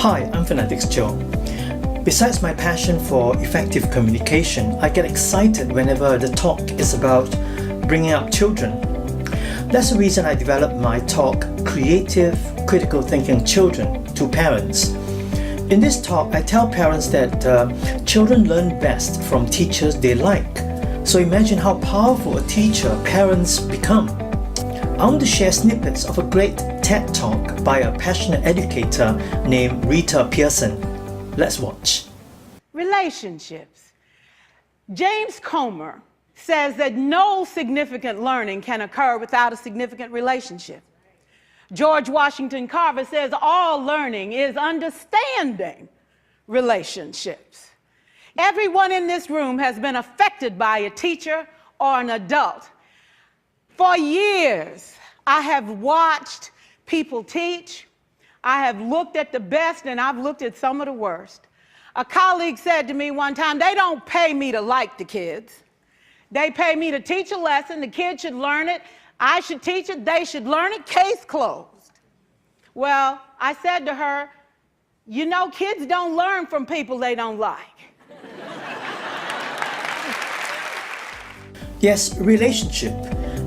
Hi, I'm Phonetics Joe. Besides my passion for effective communication, I get excited whenever the talk is about bringing up children. That's the reason I developed my talk, Creative Critical Thinking Children, to parents. In this talk, I tell parents that children learn best from teachers they like. So imagine how powerful a teacher parents become. I want to share snippets of a great TED Talk by a passionate educator named Rita Pierson. Let's watch. Relationships. James Comer says that no significant learning can occur without a significant relationship. George Washington Carver says all learning is understanding relationships. Everyone in this room has been affected by a teacher or an adult. For years, I have watched people teach. I have looked at the best and I've looked at some of the worst. A colleague said to me one time, they don't pay me to like the kids. They pay me to teach a lesson. The kids should learn it. I should teach it. They should learn it. Case closed. Well, I said to her, you know, kids don't learn from people they don't like. Yes, relationship.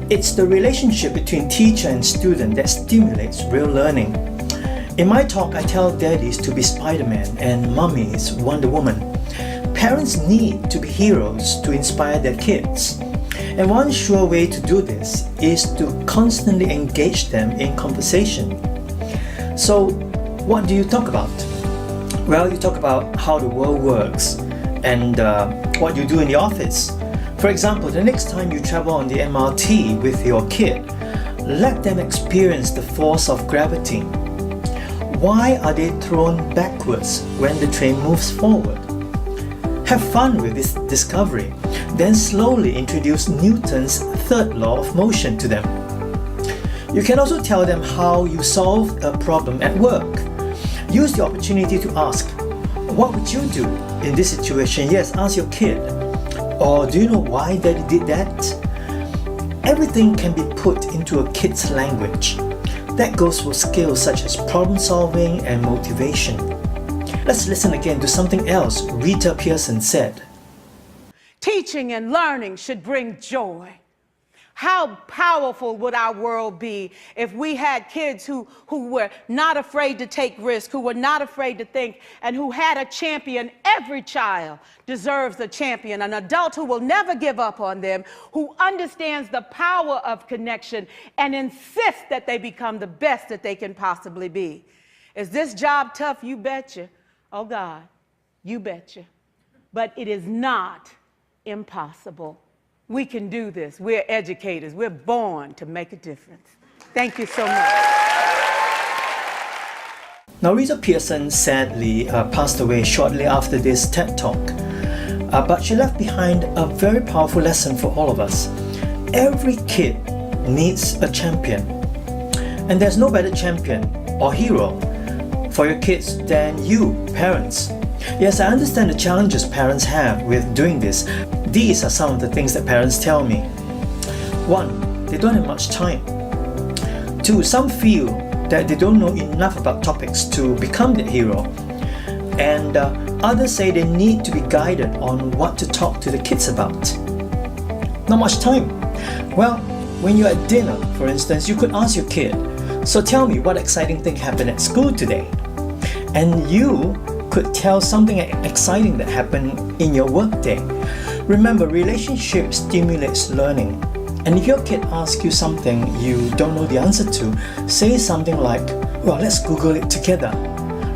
It's the relationship between teacher and student that stimulates real learning. In my talk, I tell daddies to be Spider-Man and mummies Wonder Woman. Parents need to be heroes to inspire their kids. And one sure way to do this is to constantly engage them in conversation. So, what do you talk about? Well, you talk about how the world works and what you do in the office. For example, the next time you travel on the MRT with your kid, let them experience the force of gravity. Why are they thrown backwards when the train moves forward? Have fun with this discovery, then slowly introduce Newton's third law of motion to them. You can also tell them how you solve a problem at work. Use the opportunity to ask, what would you do in this situation? Yes, ask your kid. Or do you know why daddy did that? Everything can be put into a kid's language. That goes for skills such as problem solving and motivation. Let's listen again to something else Rita Pierson said. Teaching and learning should bring joy. How powerful would our world be if we had kids who were not afraid to take risks, who were not afraid to think, and who had a champion? Every child deserves a champion, an adult who will never give up on them, who understands the power of connection and insists that they become the best that they can possibly be. Is this job tough? You betcha. Oh God, you betcha. But it is not impossible. We can do this. We're educators. We're born to make a difference. Thank you so much. Now, Rita Pierson sadly passed away shortly after this TED Talk. But she left behind a very powerful lesson for all of us. Every kid needs a champion. And there's no better champion or hero for your kids than you, parents. Yes, I understand the challenges parents have with doing this. These are some of the things that parents tell me. 1. They don't have much time. 2. Some feel that they don't know enough about topics to become the hero. And others say they need to be guided on what to talk to the kids about. Not much time. Well, when you're at dinner, for instance, you could ask your kid, so tell me what exciting thing happened at school today. And you could tell something exciting that happened in your workday. Remember, relationship stimulates learning. And if your kid asks you something you don't know the answer to, say something like, well, let's Google it together,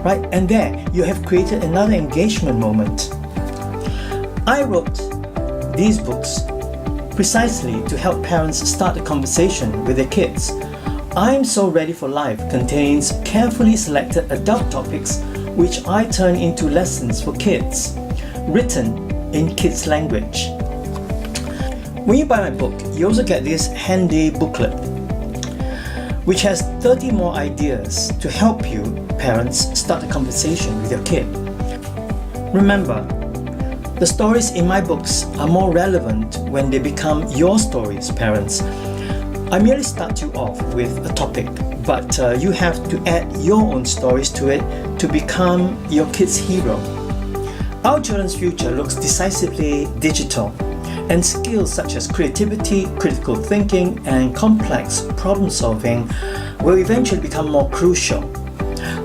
right? And there, you have created another engagement moment. I wrote these books precisely to help parents start a conversation with their kids. I'm So Ready for Life contains carefully selected adult topics which I turn into lessons for kids, written in kids' language. When you buy my book, you also get this handy booklet, which has 30 more ideas to help you, parents, start a conversation with your kid. Remember, the stories in my books are more relevant when they become your stories, parents. I merely start you off with a topic, but you have to add your own stories to it to become your kid's hero. Our children's future looks decisively digital, and skills such as creativity, critical thinking, and complex problem solving will eventually become more crucial.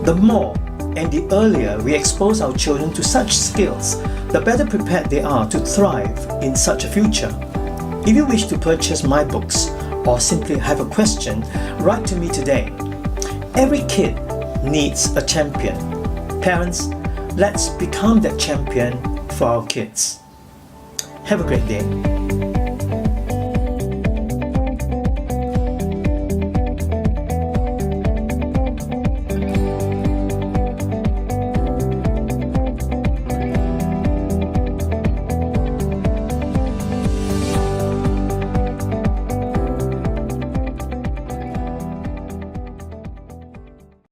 The more and the earlier we expose our children to such skills, the better prepared they are to thrive in such a future. If you wish to purchase my books or simply have a question, write to me today. Every kid needs a champion. Parents, let's become that champion for our kids. Have a great day.